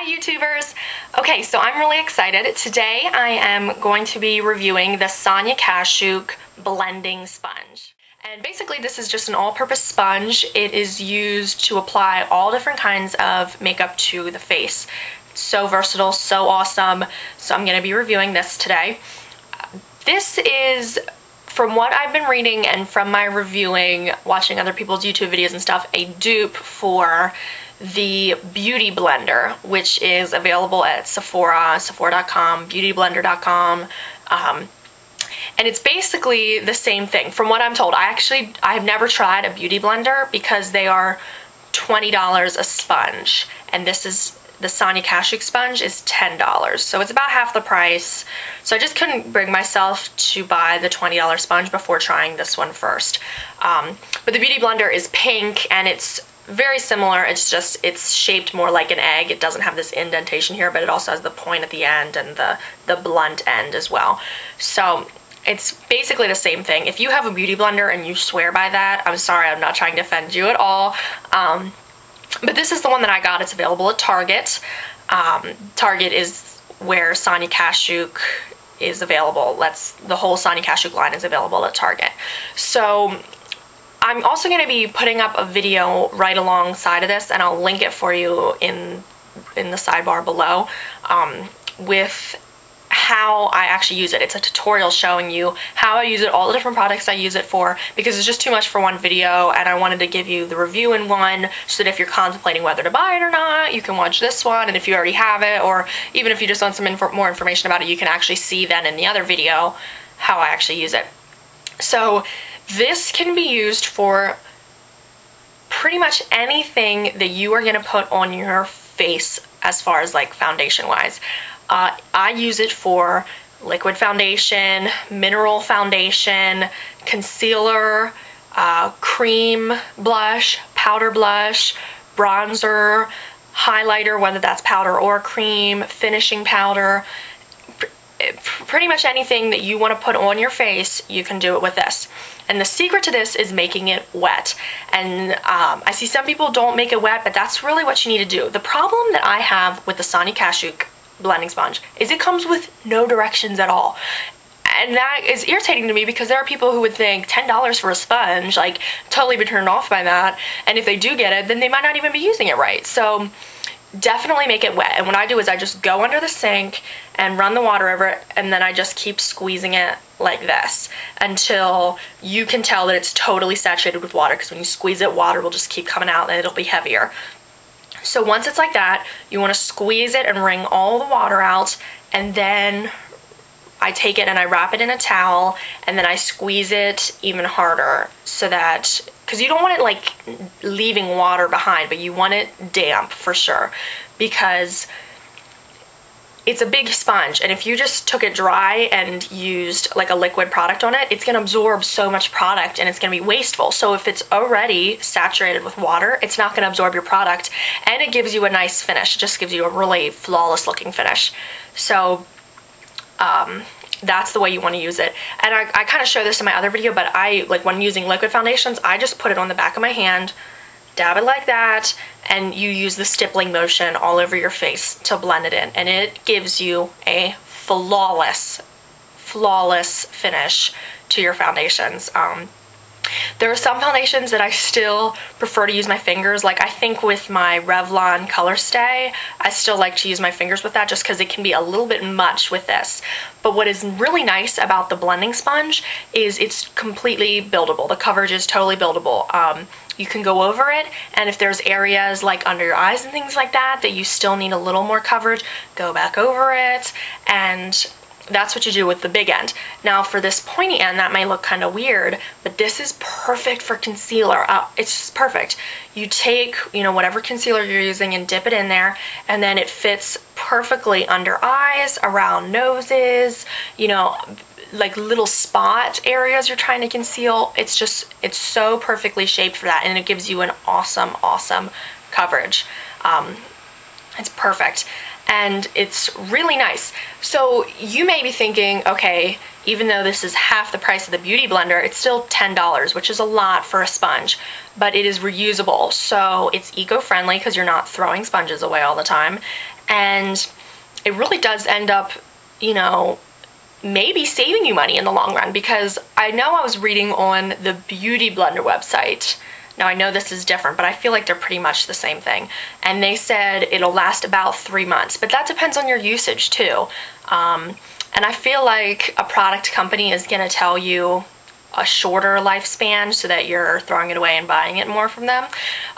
YouTubers! Okay, so I'm really excited. Today I am going to be reviewing the Sonia Kashuk Blending Sponge. And basically this is just an all-purpose sponge. It is used to apply all different kinds of makeup to the face. It's so versatile, so awesome. So I'm going to be reviewing this today. This is, from what I've been reading and from my reviewing, watching other people's YouTube videos and stuff, a dupe for the Beauty Blender, which is available at Sephora, Sephora.com, beautyblender.com, and it's basically the same thing from what I'm told. I've never tried a Beauty Blender because they are $20 a sponge, and this is the Sonia Kashuk sponge is $10, so it's about half the price. So I just couldn't bring myself to buy the $20 sponge before trying this one first. But the Beauty Blender is pink and it's very similar. It's just, it's shaped more like an egg. It doesn't have this indentation here, but it also has the point at the end and the blunt end as well. So it's basically the same thing. If you have a Beauty Blender and you swear by that, I'm sorry, I'm not trying to offend you at all. But this is the one that I got. It's available at Target. Target is where Sonia Kashuk is available. The whole Sonia Kashuk line is available at Target. So I'm also going to be putting up a video right alongside of this, and I'll link it for you in the sidebar below, with how I actually use it. It's a tutorial showing you how I use it, all the different products I use it for, because it's just too much for one video, and I wanted to give you the review in one so that if you're contemplating whether to buy it or not, you can watch this one, and if you already have it, or even if you just want some more information about it, you can actually see then in the other video how I actually use it. So this can be used for pretty much anything that you are going to put on your face as far as like foundation wise. I use it for liquid foundation, mineral foundation, concealer, cream blush, powder blush, bronzer, highlighter, whether that's powder or cream, finishing powder. Pretty much anything that you want to put on your face, you can do it with this. And the secret to this is making it wet. And I see some people don't make it wet, but that's really what you need to do. The problem that I have with the Sonia Kashuk blending sponge is it comes with no directions at all. And that is irritating to me because there are people who would think $10 for a sponge, like totally be turned off by that. And if they do get it, then they might not even be using it right. So definitely make it wet. And what I do is I just go under the sink and run the water over it, and then I just keep squeezing it like this until you can tell that it's totally saturated with water, because when you squeeze it, water will just keep coming out and it'll be heavier. So once it's like that, you want to squeeze it and wring all the water out, and then I take it and I wrap it in a towel, and then I squeeze it even harder, so that, because you don't want it like leaving water behind, but you want it damp for sure, because it's a big sponge, and if you just took it dry and used like a liquid product on it, it's going to absorb so much product and it's going to be wasteful. So if it's already saturated with water, it's not going to absorb your product, and it gives you a nice finish. It just gives you a really flawless looking finish. So that's the way you want to use it. And I kind of show this in my other video, but like when using liquid foundations, I just put it on the back of my hand, dab it like that, and you use the stippling motion all over your face to blend it in, and it gives you a flawless finish to your foundations. There are some foundations that I still prefer to use my fingers. Like I think with my Revlon Color Stay, I still like to use my fingers with that just because it can be a little bit much with this. But what is really nice about the blending sponge is it's completely buildable. The coverage is totally buildable. You can go over it, and if there's areas like under your eyes and things like that that you still need a little more coverage, go back over it, and that's what you do with the big end. Now for this pointy end, that may look kind of weird, but this is perfect for concealer. It's just perfect. You take, you know, whatever concealer you're using and dip it in there, and then it fits perfectly under eyes, around noses, you know, like little spot areas you're trying to conceal. It's so perfectly shaped for that, and it gives you an awesome coverage. It's perfect. And it's really nice. So you may be thinking, okay, even though this is half the price of the Beauty Blender, it's still $10, which is a lot for a sponge, but it is reusable. So it's eco-friendly because you're not throwing sponges away all the time. and it really does end up, you know, maybe saving you money in the long run, because I know I was reading on the Beauty Blender website. Now I know this is different, but I feel like they're pretty much the same thing. And they said it'll last about 3 months, but that depends on your usage too. And I feel like a product company is gonna tell you a shorter lifespan so that you're throwing it away and buying it more from them.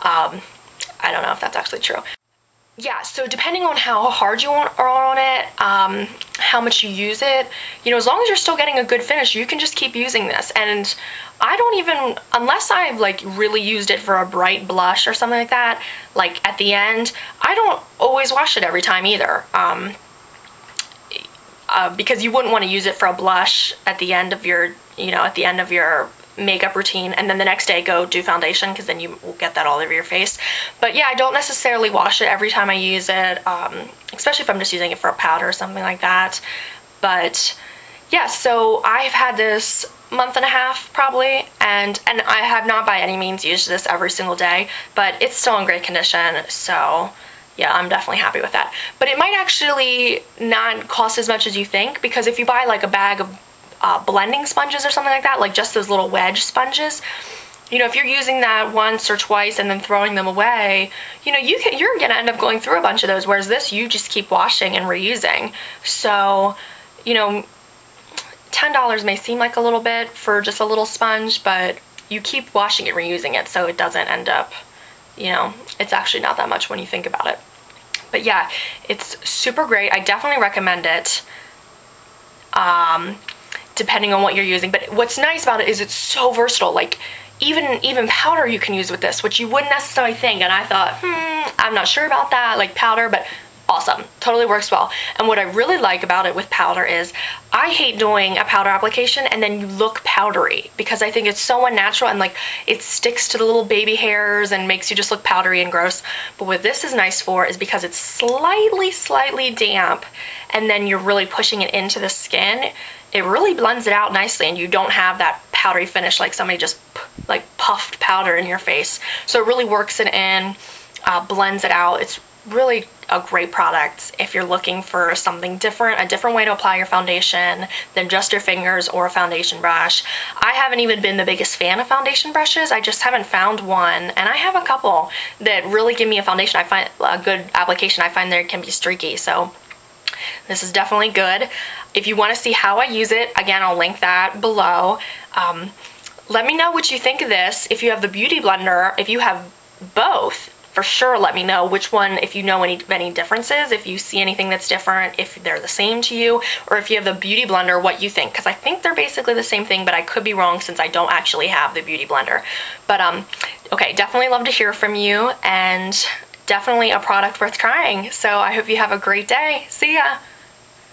I don't know if that's actually true. Yeah, so depending on how hard you are on it, how much you use it, you know, as long as you're still getting a good finish, you can just keep using this. And I don't even, unless I've like really used it for a bright blush or something like that, like at the end, I don't always wash it every time either. Because you wouldn't want to use it for a blush at the end of your, you know, at the end of your makeup routine, and then the next day go do foundation, because then you will get that all over your face. But yeah, I don't necessarily wash it every time I use it, especially if I'm just using it for a powder or something like that. But yeah, so I've had this month and a half probably, and I have not by any means used this every single day, but it's still in great condition, so yeah, I'm definitely happy with that. But it might actually not cost as much as you think, because if you buy like a bag of blending sponges or something like that, like just those little wedge sponges, you know, if you're using that once or twice and then throwing them away, you know, you're gonna end up going through a bunch of those, whereas this you just keep washing and reusing. So, you know, $10 may seem like a little bit for just a little sponge, but you keep washing it, reusing it, so it doesn't end up, you know, it's actually not that much when you think about it. But yeah, it's super great. I definitely recommend it. Depending on what you're using. But what's nice about it is it's so versatile. Like even powder you can use with this, which you wouldn't necessarily think. And I thought, I'm not sure about that, like powder, but awesome, totally works well. And what I really like about it with powder is I hate doing a powder application and then you look powdery, because I think it's so unnatural and like it sticks to the little baby hairs and makes you just look powdery and gross. But what this is nice for is because it's slightly damp and then you're really pushing it into the skin, it really blends it out nicely and you don't have that powdery finish like somebody just like puffed powder in your face. So it really works it in, blends it out. It's really a great product if you're looking for something different, a different way to apply your foundation than just your fingers or a foundation brush. I haven't even been the biggest fan of foundation brushes. I just haven't found one, and I have a couple that really give me a foundation. I find a good application. I find that it can be streaky, so this is definitely good. If you want to see how I use it, again, I'll link that below. Let me know what you think of this. If you have the Beauty Blender, if you have both, for sure let me know which one, if you know any differences, if you see anything that's different, if they're the same to you, or if you have the Beauty Blender, what you think, because I think they're basically the same thing, but I could be wrong since I don't actually have the Beauty Blender. But okay, definitely love to hear from you, and definitely a product worth trying. So I hope you have a great day. See ya!